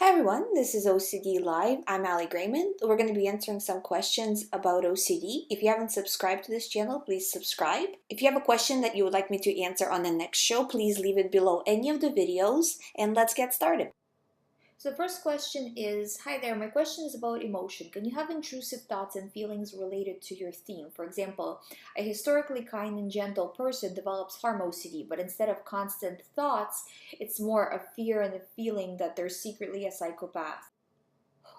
Hi everyone, this is OCD Live. I'm Ali Grayman. We're going to be answering some questions about OCD. If you haven't subscribed to this channel, please subscribe. If you have a question that you would like me to answer on the next show, please leave it below any of the videos and let's get started. So the first question is, hi there, my question is about emotion. Can you have intrusive thoughts and feelings related to your theme? For example, a historically kind and gentle person develops harm OCD, but instead of constant thoughts, it's more a fear and a feeling that they're secretly a psychopath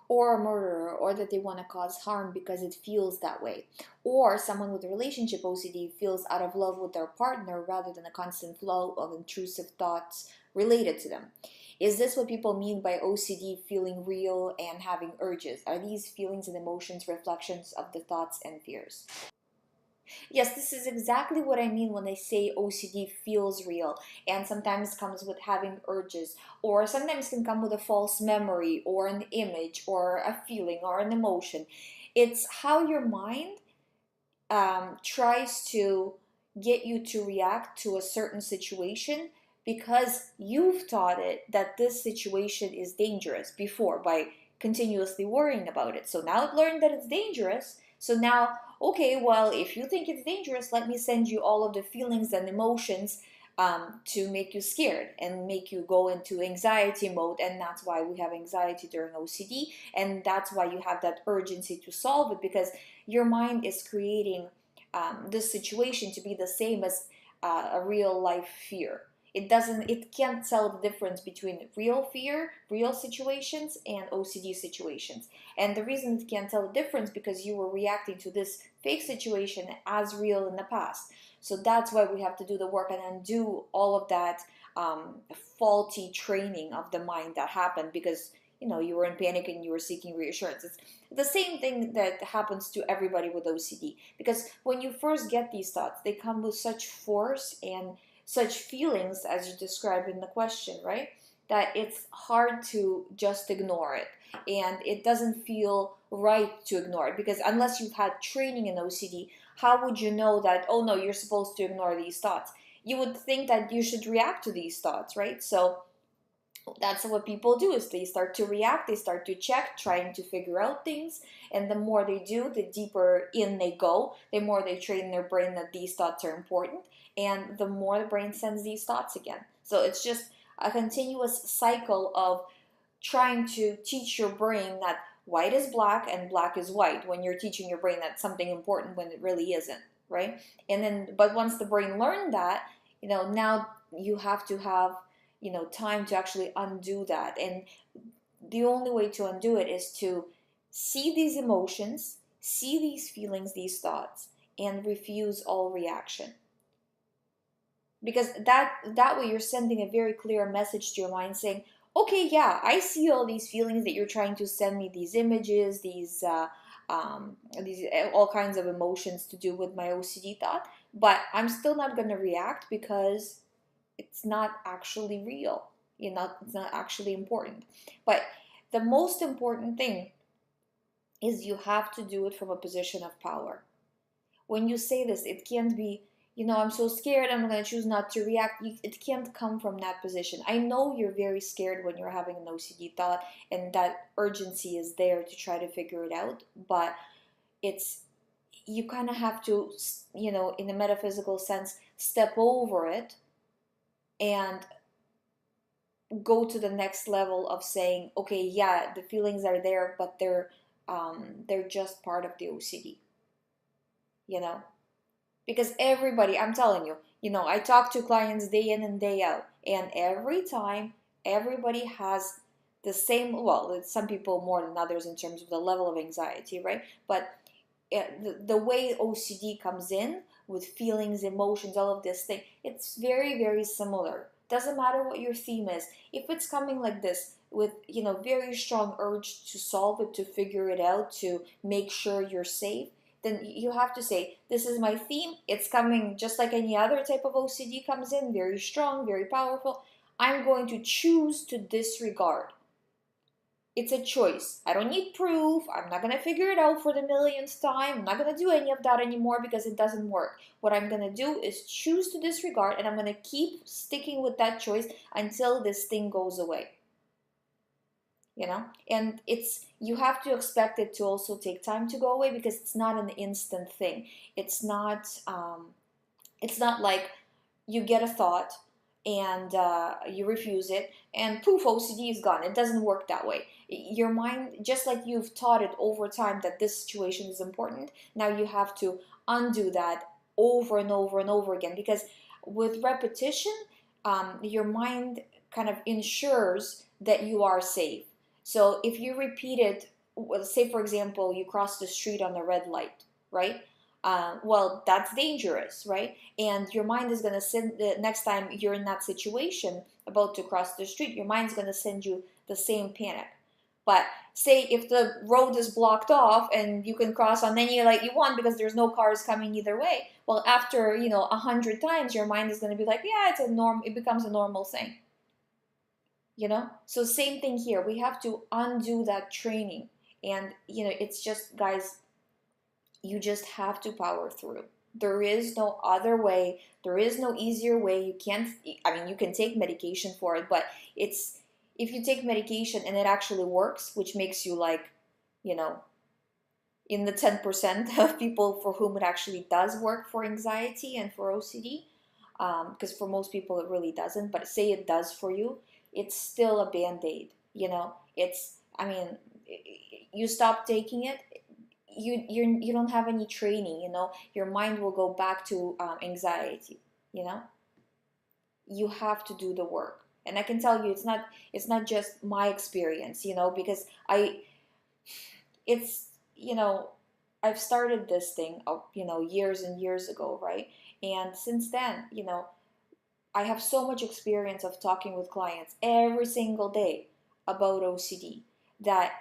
or a murderer, or that they want to cause harm because it feels that way. Or someone with a relationship OCD feels out of love with their partner rather than a constant flow of intrusive thoughts related to them. Is this what people mean by OCD feeling real and having urges? Are these feelings and emotions reflections of the thoughts and fears? Yes, this is exactly what I mean when I say OCD feels real, and sometimes comes with having urges, or sometimes can come with a false memory or an image or a feeling or an emotion. It's how your mind tries to get you to react to a certain situation because you've taught it that this situation is dangerous before by continuously worrying about it. So now it learned that it's dangerous. So now, okay, well, if you think it's dangerous, let me send you all of the feelings and emotions to make you scared and make you go into anxiety mode. And that's why we have anxiety during OCD. And that's why you have that urgency to solve it, because your mind is creating this situation to be the same as a real life fear. It can't tell the difference between real fear, real situations, and OCD situations. And the reason it can't tell the difference because you were reacting to this fake situation as real in the past. So that's why we have to do the work and undo all of that faulty training of the mind that happened because you were in panic and you were seeking reassurance. It's the same thing that happens to everybody with OCD, because when you first get these thoughts, they come with such force and such feelings as you described in the question, right? That it's hard to just ignore it, and it doesn't feel right to ignore it, because unless you've had training in OCD, how would you know that, oh no, you're supposed to ignore these thoughts? You would think that you should react to these thoughts, right? So that's what people do, is they start to react, they start to check, trying to figure out things, and the more they do, the deeper in they go, the more they train their brain that these thoughts are important, and the more the brain sends these thoughts again. So it's just a continuous cycle of trying to teach your brain that white is black and black is white, when you're teaching your brain that something important when it really isn't, right? And then, but once the brain learned that, now you have to have time to actually undo that. And the only way to undo it is to see these emotions, see these feelings, these thoughts, and refuse all reaction. Because that way you're sending a very clear message to your mind saying, okay, yeah, I see all these feelings that you're trying to send me, these images, these all kinds of emotions to do with my OCD thought, but I'm still not going to react because it's not actually real. It's not actually important. But the most important thing is you have to do it from a position of power. When you say this, it can't be, I'm so scared, I'm going to choose not to react. It can't come from that position. I know you're very scared when you're having an OCD thought, and that urgency is there to try to figure it out, but you kind of have to, in a metaphysical sense, step over it and go to the next level of saying, okay, yeah, the feelings are there, but they're just part of the OCD, because everybody, I'm telling you, I talk to clients day in and day out, and every time everybody has the same, well, some people more than others in terms of the level of anxiety, right? But the way OCD comes in with feelings, emotions, all of this thing, it's very, very similar. Doesn't matter what your theme is. If it's coming like this with, very strong urge to solve it, to figure it out, to make sure you're safe, then you have to say, this is my theme. It's coming just like any other type of OCD comes in, very strong, very powerful. I'm going to choose to disregard. It's a choice. I don't need proof. I'm not going to figure it out for the millionth time. I'm not going to do any of that anymore because it doesn't work. What I'm going to do is choose to disregard, and I'm going to keep sticking with that choice until this thing goes away. And you have to expect it to also take time to go away, because it's not an instant thing. It's not like you get a thought and you refuse it and poof, OCD is gone. It doesn't work that way. Your mind, just like you've taught it over time that this situation is important, now you have to undo that over and over and over again, because with repetition, your mind kind of ensures that you are safe. So if you repeat it, say for example, you cross the street on a red light, right? Well, that's dangerous, right? And your mind is going to send, the next time you're in that situation about to cross the street, your mind's going to send you the same panic. But say if the road is blocked off and you can cross on, then you won because there's no cars coming either way. Well, after 100 times, your mind is going to be like, yeah, it becomes a normal thing. So same thing here. We have to undo that training, and it's just, guys, you just have to power through. There is no other way. There is no easier way. You can't, I mean, you can take medication for it, but if you take medication and it actually works, which makes you in the 10% of people for whom it actually does work for anxiety and for OCD, because for most people it really doesn't, but say it does for you, it's still a band-aid. I mean, you stop taking it, you don't have any training. Your mind will go back to anxiety. You have to do the work, and I can tell you, it's not just my experience, because it's I've started this thing years and years ago, right? And since then, I have so much experience of talking with clients every single day about OCD that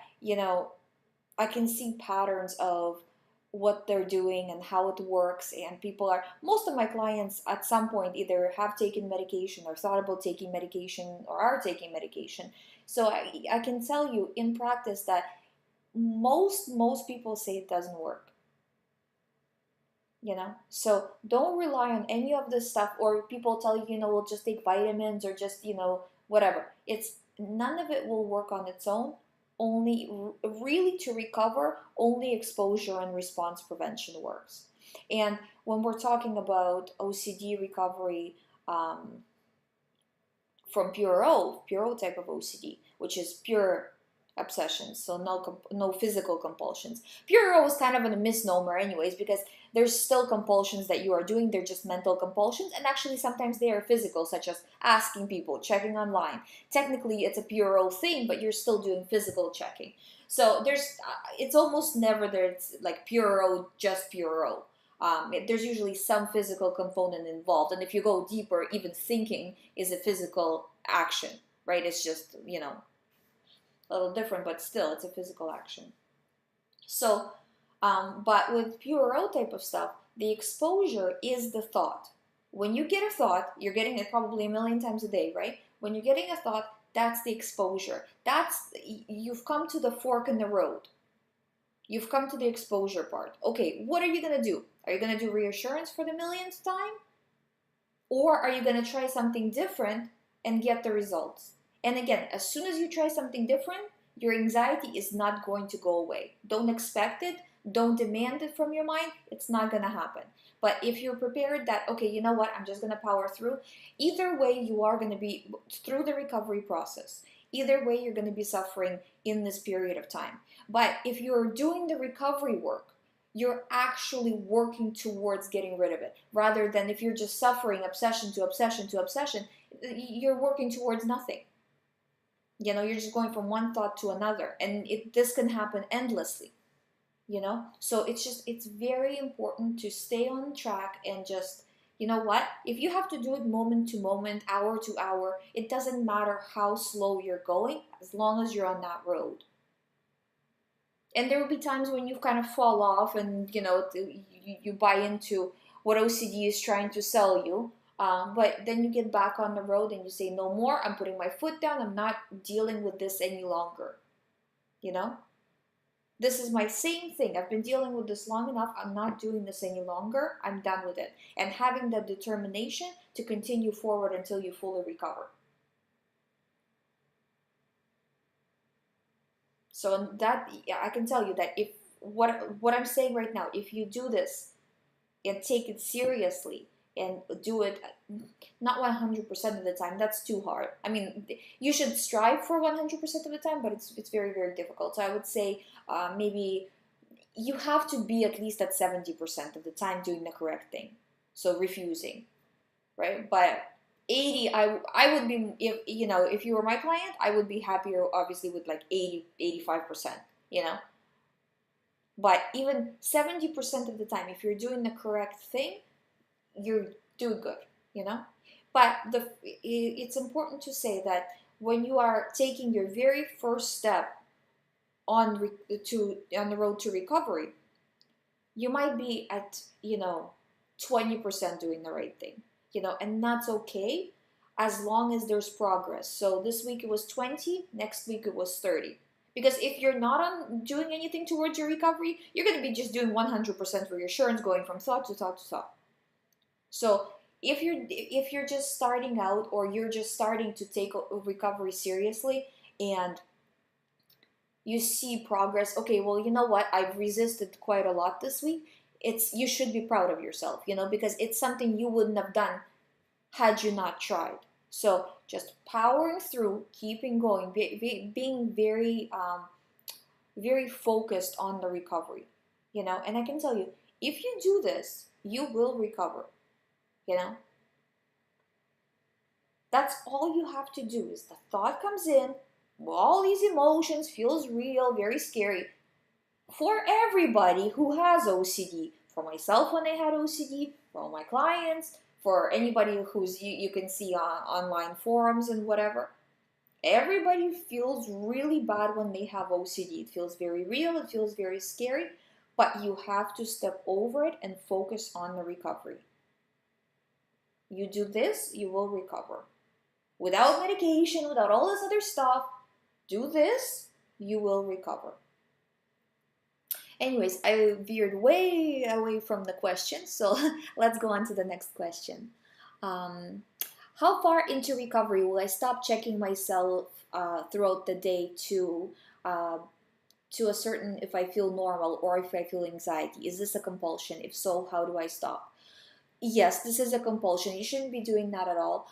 I can see patterns of what they're doing and how it works. And most of my clients at some point either have taken medication or thought about taking medication or are taking medication. So I can tell you in practice that most people say it doesn't work. So don't rely on any of this stuff, or people tell you, we'll just take vitamins or just, whatever. None of it will work on its own. Only really to recover, only exposure and response prevention works. And when we're talking about OCD recovery from pure O type of OCD, which is pure obsessions, so no physical compulsions. Pure O is kind of a misnomer anyways, because there's still compulsions that you are doing. They're just mental compulsions, and actually sometimes they are physical, such as asking people, checking online. Technically it's a pure O thing, but you're still doing physical checking. So it's almost never that it's like pure O, just pure O. There's usually some physical component involved, and if you go deeper, even thinking is a physical action, right? It's just a little different, but still it's a physical action. So but with pure O type of stuff, the exposure is the thought. When you get a thought, you're getting it probably a million times a day, right? When you're getting a thought, that's the exposure. You've come to the fork in the road. You've come to the exposure part. Okay, what are you going to do? Are you going to do reassurance for the millionth time? Or are you going to try something different and get the results? And again, as soon as you try something different, your anxiety is not going to go away. Don't expect it. Don't demand it from your mind. It's not going to happen. But if you're prepared that, okay, you know what, I'm just going to power through, either way you are going to be through the recovery process. Either way you're going to be suffering in this period of time. But if you're doing the recovery work, you're actually working towards getting rid of it. Rather than if you're just suffering obsession to obsession to obsession, you're working towards nothing. You're just going from one thought to another. And this can happen endlessly. So it's very important to stay on track and just, if you have to do it moment to moment, hour to hour, it doesn't matter how slow you're going, as long as you're on that road. And there will be times when you kind of fall off and, you buy into what OCD is trying to sell you. But then you get back on the road and you say, no more, I'm putting my foot down, I'm not dealing with this any longer. This is my same thing. I've been dealing with this long enough. I'm not doing this any longer. I'm done with it. And having that determination to continue forward until you fully recover. So that, yeah, I can tell you that if what I'm saying right now, if you do this and take it seriously and do it not 100% of the time, that's too hard. I mean, you should strive for 100% of the time, but it's very, very difficult. So I would say maybe you have to be at least at 70% of the time doing the correct thing. So refusing, right? But 80, I would be, if you know, if you were my client, I would be happier obviously with like 80, 85%, you know. But even 70% of the time, if you're doing the correct thing, you're doing good, you know. But it's important to say that when you are taking your very first step on the road to recovery, you might be at, you know, 20% doing the right thing, you know, and that's okay as long as there's progress. So this week it was 20, next week it was 30. Because if you're not on doing anything towards your recovery, you're going to be just doing 100% reassurance, going from thought to thought to thought. So if you're just starting out, or you're just starting to take recovery seriously, and you see progress, okay, well, you know what, I've resisted quite a lot this week, you should be proud of yourself, you know, because it's something you wouldn't have done had you not tried. So just powering through, keeping going, being very very focused on the recovery, you know. And I can tell you, if you do this, you will recover, you know. That's all you have to do. Is the thought comes in, all these emotions, feels real, very scary for everybody who has OCD. For myself when I had OCD, for all my clients, for anybody who's you can see on online forums and whatever. Everybody feels really bad when they have OCD. It feels very real, it feels very scary, but you have to step over it and focus on the recovery. You do this, you will recover. Without medication, without all this other stuff, do this, you will recover. Anyways, I veered way away from the question, so let's go on to the next question. How far into recovery will I stop checking myself throughout the day to a certain if I feel normal or if I feel anxiety? Is this a compulsion? If so, how do I stop? Yes, this is a compulsion. You shouldn't be doing that at all.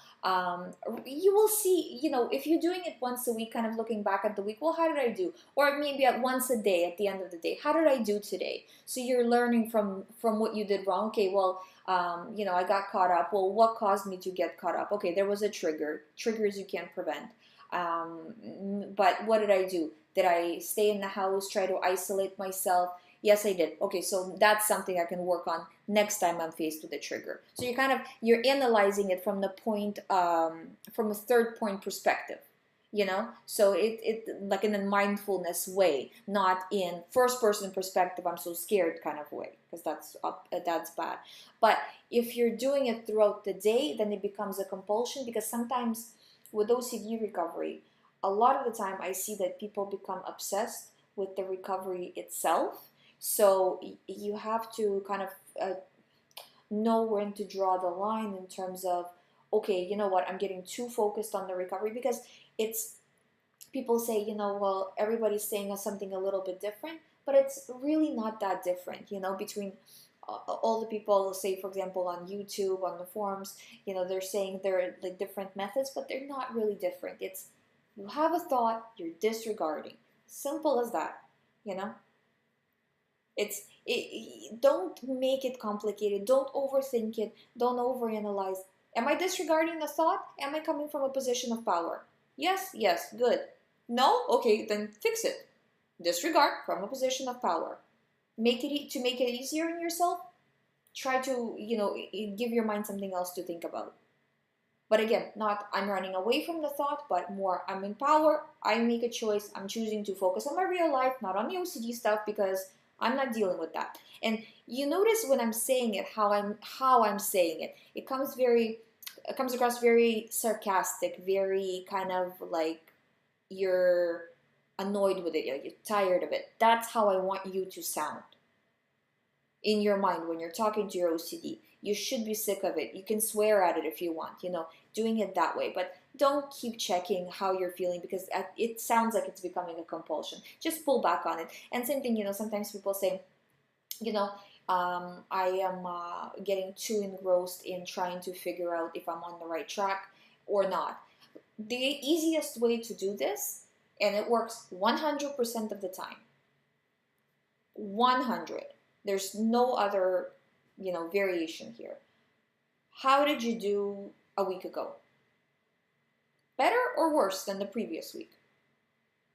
You will see, you know, if you're doing it once a week, kind of looking back at the week, well, how did I do? Or maybe at once a day at the end of the day, how did I do today? So you're learning from what you did wrong. Okay, well, you know, I got caught up. Well, what caused me to get caught up? Okay, there was a trigger. Triggers you can't prevent. But what did I do? Did I stay in the house, try to isolate myself? Yes, I did. Okay, so that's something I can work on next time I'm faced with a trigger. So you're analyzing it from the point, from a third point perspective, you know. So it like in a mindfulness way, not in first person perspective. I'm so scared kind of way, because that's bad. But if you're doing it throughout the day, then it becomes a compulsion, because sometimes with OCD recovery, a lot of the time I see that people become obsessed with the recovery itself. So you have to kind of know when to draw the line in terms of, okay, you know what, I'm getting too focused on the recovery, because it's, people say, you know, well, everybody's saying something a little bit different, but it's really not that different, you know, between all the people, say, for example, on YouTube, on the forums, you know, they're saying they're like different methods, but they're not really different. It's, you have a thought, you're disregarding. Simple as that, you know? Don't make it complicated. Don't overthink it. Don't overanalyze. Am I disregarding the thought? Am I coming from a position of power? Yes, yes, good. No? Okay, then fix it. Disregard from a position of power. To make it easier on yourself, try to, you know, give your mind something else to think about. But again, not I'm running away from the thought, but more I'm in power. I make a choice. I'm choosing to focus on my real life, not on the OCD stuff, because I'm not dealing with that. And you notice when I'm saying it, how I'm saying it. It comes across very sarcastic, very kind of like you're annoyed with it, you're tired of it. That's how I want you to sound in your mind when you're talking to your OCD. You should be sick of it. You can swear at it if you want, you know, doing it that way. But don't keep checking how you're feeling, because it sounds like it's becoming a compulsion. Just pull back on it. And same thing, sometimes people say, you know, I am getting too engrossed in trying to figure out if I'm on the right track or not. The easiest way to do this, and it works 100% of the time, 100, there's no other, variation here. How did you do a week ago? Better or worse than the previous week?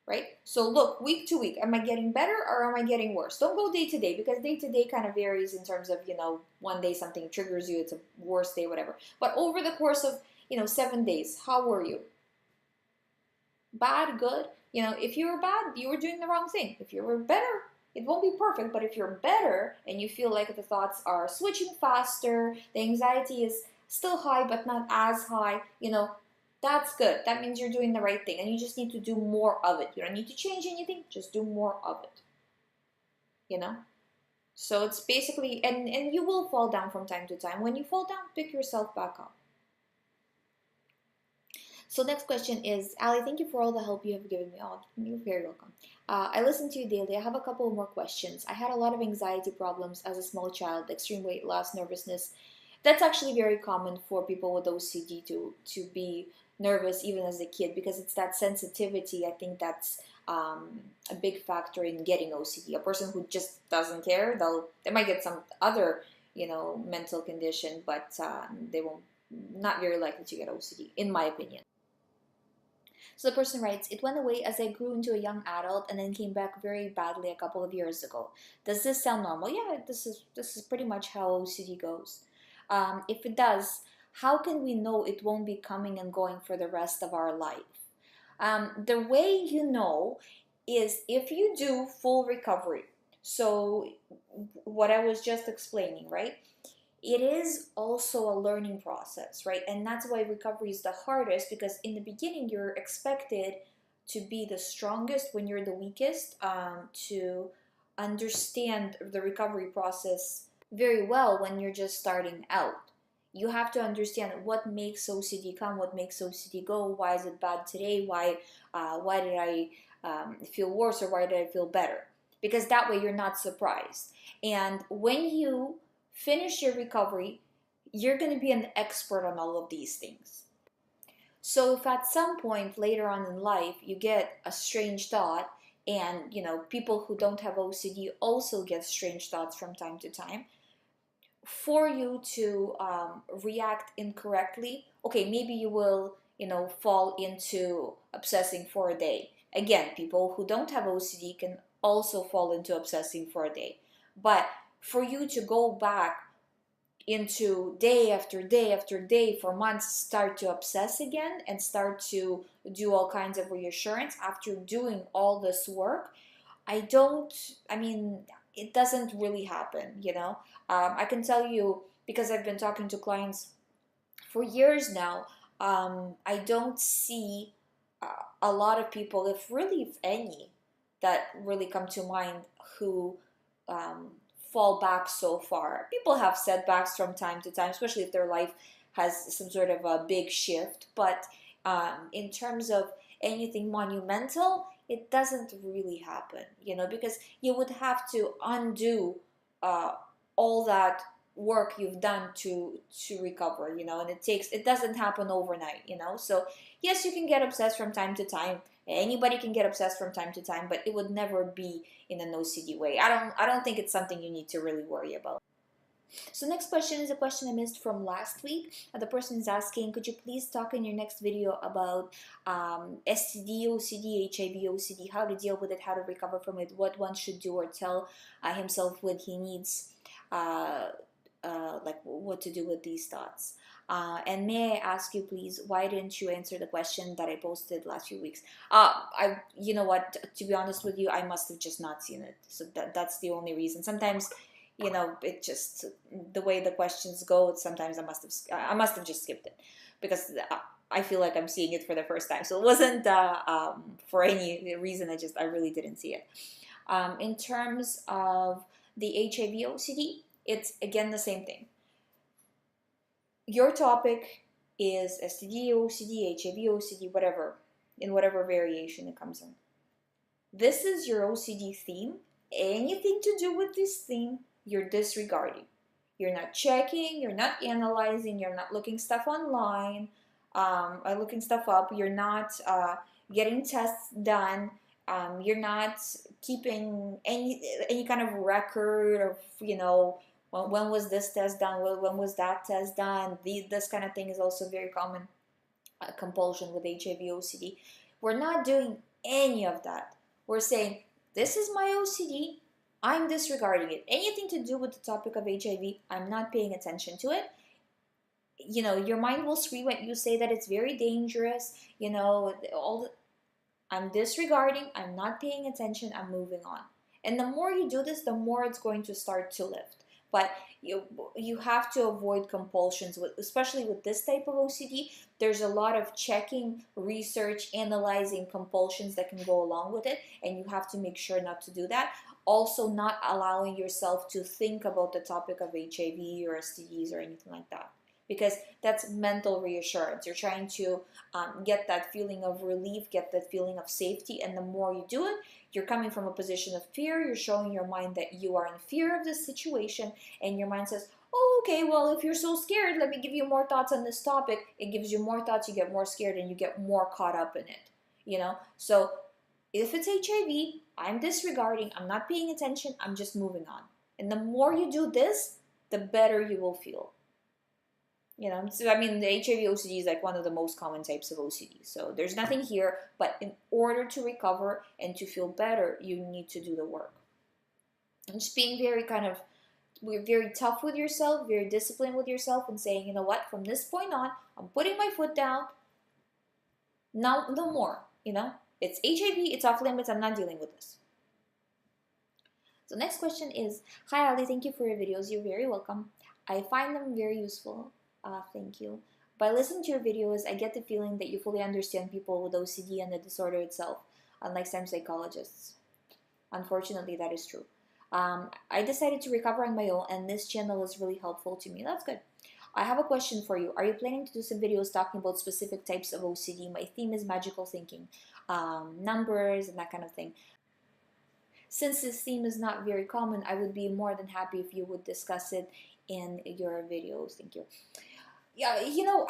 Right? So look, week to week, am I getting better or am I getting worse? Don't go day to day, because day to day kind of varies in terms of, one day something triggers you, it's a worse day, whatever. But over the course of, 7 days, how were you? Bad, good? If you were bad, you were doing the wrong thing. If you were better, it won't be perfect, but if you're better and you feel like the thoughts are switching faster, the anxiety is still high but not as high, that's good. That means you're doing the right thing, and you just need to do more of it. You don't need to change anything, just do more of it, So it's basically, and you will fall down from time to time. When you fall down, pick yourself back up. So next question is, Ali, thank you for all the help you have given me. Oh, you're very welcome. I listen to you daily. I have a couple more questions. I had a lot of anxiety problems as a small child, extreme weight loss, nervousness. That's actually very common for people with OCD to be nervous even as a kid, because it's that sensitivity. I think that's a big factor in getting OCD. A person who just doesn't care, they might get some other mental condition, but they won't, not very likely to get OCD, in my opinion. So the person writes, it went away as I grew into a young adult and then came back very badly a couple of years ago. Does this sound normal? Yeah, this is pretty much how OCD goes. If it does, how can we know it won't be coming and going for the rest of our life? The way you know is if you do full recovery. So what I was just explaining, right? It is also a learning process, right? And that's why recovery is the hardest, because in the beginning you're expected to be the strongest when you're the weakest, to understand the recovery process very well when you're just starting out. You have to understand what makes OCD come, what makes OCD go, why is it bad today, why did I feel worse, or why did I feel better? Because that way you're not surprised. And when you finish your recovery, you're going to be an expert on all of these things. So if at some point later on in life you get a strange thought, and people who don't have OCD also get strange thoughts from time to time, for you to react incorrectly, okay, maybe you will fall into obsessing for a day. Again, people who don't have OCD can also fall into obsessing for a day. But for you to go back into day after day after day for months, start to obsess again and start to do all kinds of reassurance after doing all this work, it doesn't really happen, I can tell you, because I've been talking to clients for years now, I don't see a lot of people, if any, that really come to mind, who fall back so far. People have setbacks from time to time, especially if their life has some sort of a big shift. But in terms of anything monumental, it doesn't really happen, because you would have to undo all that work you've done to recover, and it doesn't happen overnight, So yes, you can get obsessed from time to time. Anybody can get obsessed from time to time, but it would never be in an OCD way. I don't think it's something you need to really worry about. So next question is a question I missed from last week. The person is asking, could you please talk in your next video about STD, OCD, HIV, OCD, how to deal with it, how to recover from it, what one should do or tell himself when he needs, like what to do with these thoughts. And may I ask you, please, why didn't you answer the question that I posted last few weeks? You know what? To be honest with you, I must have just not seen it. So that's the only reason. Sometimes, it just, the way the questions go, sometimes I must have just skipped it, because I feel like I'm seeing it for the first time. So it wasn't for any reason. I really didn't see it. In terms of the HIV OCD, it's again the same thing. Your topic is STD, OCD, HIV, OCD, whatever, in whatever variation it comes in. This is your OCD theme. Anything to do with this theme, you're disregarding. You're not checking, you're not analyzing, you're not looking stuff online, looking stuff up, you're not getting tests done, you're not keeping any kind of record of, when was this test done, when was that test done. This kind of thing is also very common compulsion with HIV, OCD. We're not doing any of that. We're saying, this is my OCD, I'm disregarding it. Anything to do with the topic of HIV, I'm not paying attention to it. Your mind will scream at you, say that it's very dangerous, I'm disregarding, I'm not paying attention, I'm moving on. And the more you do this, the more it's going to start to lift. But you have to avoid compulsions, especially with this type of OCD. There's a lot of checking, research, analyzing compulsions that can go along with it, and you have to make sure not to do that. Also, not allowing yourself to think about the topic of HIV or STDs or anything like that, because that's mental reassurance. You're trying to get that feeling of relief, get that feeling of safety, and the more you do it, you're coming from a position of fear. You're showing your mind that you are in fear of this situation, and your mind says, oh, okay, well, if you're so scared, let me give you more thoughts on this topic. It gives you more thoughts, you get more scared, and you get more caught up in it, So if it's HIV, I'm disregarding, I'm not paying attention, I'm just moving on. And the more you do this, the better you will feel. So the HIV OCD is like one of the most common types of OCD. So there's nothing here, but in order to recover and to feel better, you need to do the work. And just being very tough with yourself, very disciplined with yourself, and saying, you know what, from this point on, I'm putting my foot down. No more, It's HIV, it's off limits, I'm not dealing with this. So next question is, hi Ali, thank you for your videos. You're very welcome. I find them very useful. Thank you. By listening to your videos, I get the feeling that you fully understand people with OCD and the disorder itself, unlike some psychologists. Unfortunately, that is true. I decided to recover on my own, and this channel was really helpful to me. That's good. I have a question for you. Are you planning to do some videos talking about specific types of OCD? My theme is magical thinking, numbers, and that kind of thing. Since this theme is not very common, I would be more than happy if you would discuss it in your videos. Thank you. Yeah,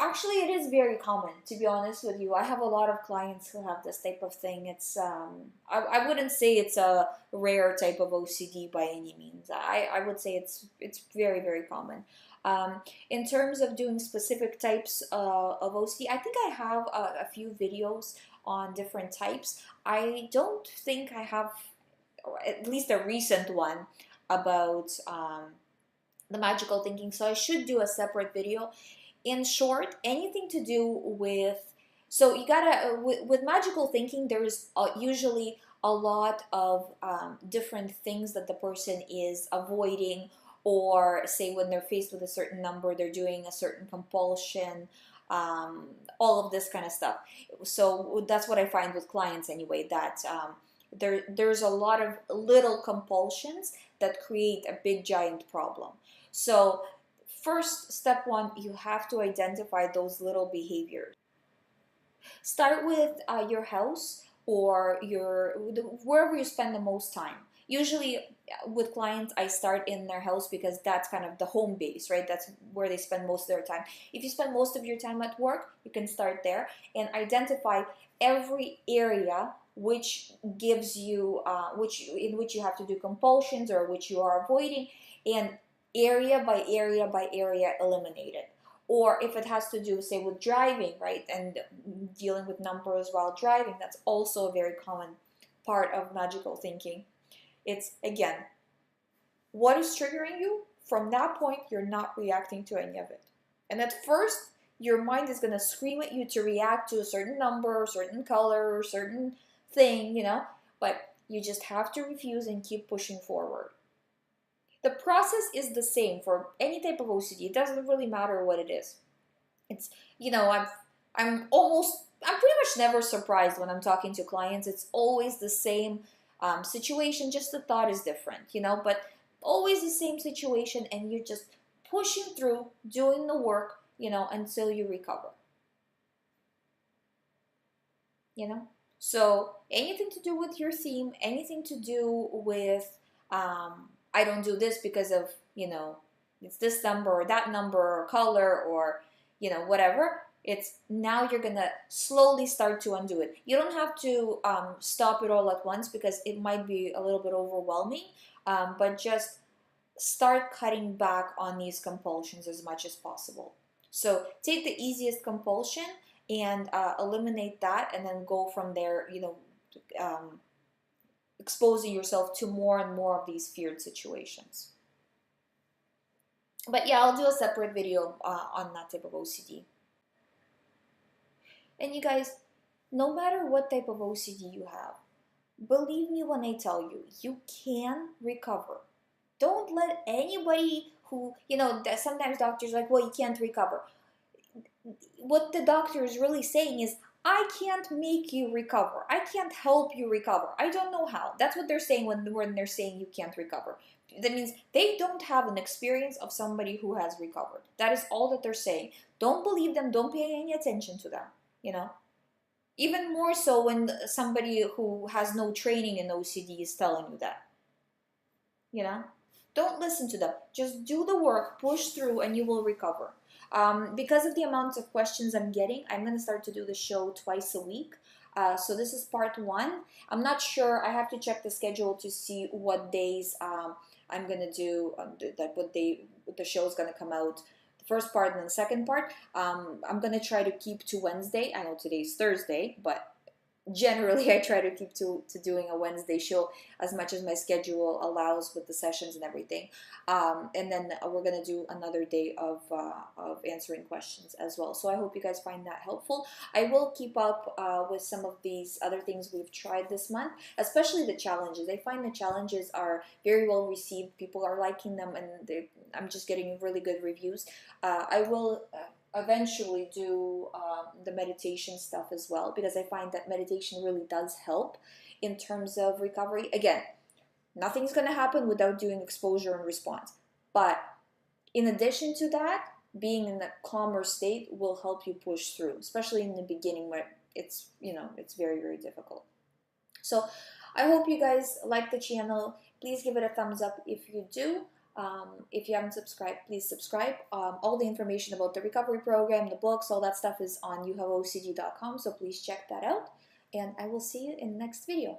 actually it is very common, to be honest with you. I have a lot of clients who have this type of thing. It's I wouldn't say it's a rare type of OCD by any means. I would say it's very, very common. In terms of doing specific types of OCD, I think I have a few videos on different types. I don't think I have, at least a recent one, about the magical thinking, so I should do a separate video. In short, anything to do with, so you gotta, with magical thinking, there's usually a lot of different things that the person is avoiding, or say when they're faced with a certain number, they're doing a certain compulsion, all of this kind of stuff. So that's what I find with clients anyway, that there's a lot of little compulsions that create a big giant problem. So first, step one, you have to identify those little behaviors. Start with your house or wherever you spend the most time. Usually with clients, I start in their house because that's kind of the home base, right? That's where they spend most of their time. If you spend most of your time at work, you can start there and identify every area which gives you, in which you have to do compulsions or which you are avoiding, and area by area by area eliminate it. Or if it has to do, say, with driving, right, and dealing with numbers while driving, that's also a very common part of magical thinking. It's, again, what is triggering you? From that point, you're not reacting to any of it. And at first, your mind is going to scream at you to react to a certain number, certain color, certain thing, but you just have to refuse and keep pushing forward. The process is the same for any type of OCD. It doesn't really matter what it is. It's, I'm pretty much never surprised when I'm talking to clients. It's always the same situation, just the thought is different, but always the same situation, and you're just pushing through, doing the work, until you recover. you know? So anything to do with your theme, anything to do with, I don't do this because of, it's this number or that number or color or, whatever. It's now you're gonna slowly start to undo it. You don't have to stop it all at once because it might be a little bit overwhelming, but just start cutting back on these compulsions as much as possible. So take the easiest compulsion and eliminate that, and then go from there, exposing yourself to more and more of these feared situations. But yeah, I'll do a separate video on that type of OCD. And you guys, no matter what type of OCD you have, believe me when I tell you, you can recover. Don't let anybody who, sometimes doctors are like, well, you can't recover. What the doctor is really saying is, I can't make you recover. I can't help you recover. I don't know how. That's what they're saying when they're saying you can't recover. That means they don't have an experience of somebody who has recovered. That is all that they're saying. Don't believe them. Don't pay any attention to them. Even more so when somebody who has no training in OCD is telling you that. Don't listen to them. Just do the work, push through, and you will recover. Because of the amount of questions I'm getting, I'm going to start to do the show twice a week. So this is part 1. I'm not sure. I have to check the schedule to see what days I'm going to do, what day the show is going to come out. The first part and the second part. I'm going to try to keep to Wednesday. I know today's Thursday, but generally I try to keep to doing a Wednesday show as much as my schedule allows with the sessions and everything, and then we're gonna do another day of answering questions as well. So I hope you guys find that helpful. I will keep up with some of these other things we've tried this month, especially the challenges. I find the challenges are very well received. People are liking them, and I'm just getting really good reviews. I will eventually do the meditation stuff as well, because I find that meditation really does help in terms of recovery. Again, nothing's going to happen without doing exposure and response, but in addition to that, being in a calmer state will help you push through, especially in the beginning where it's very, very difficult. So I hope you guys like the channel. Please give it a thumbs up if you do. If you haven't subscribed, please subscribe. All the information about the recovery program, the books, all that stuff is on youhaveocd.com, so please check that out. And I will see you in the next video.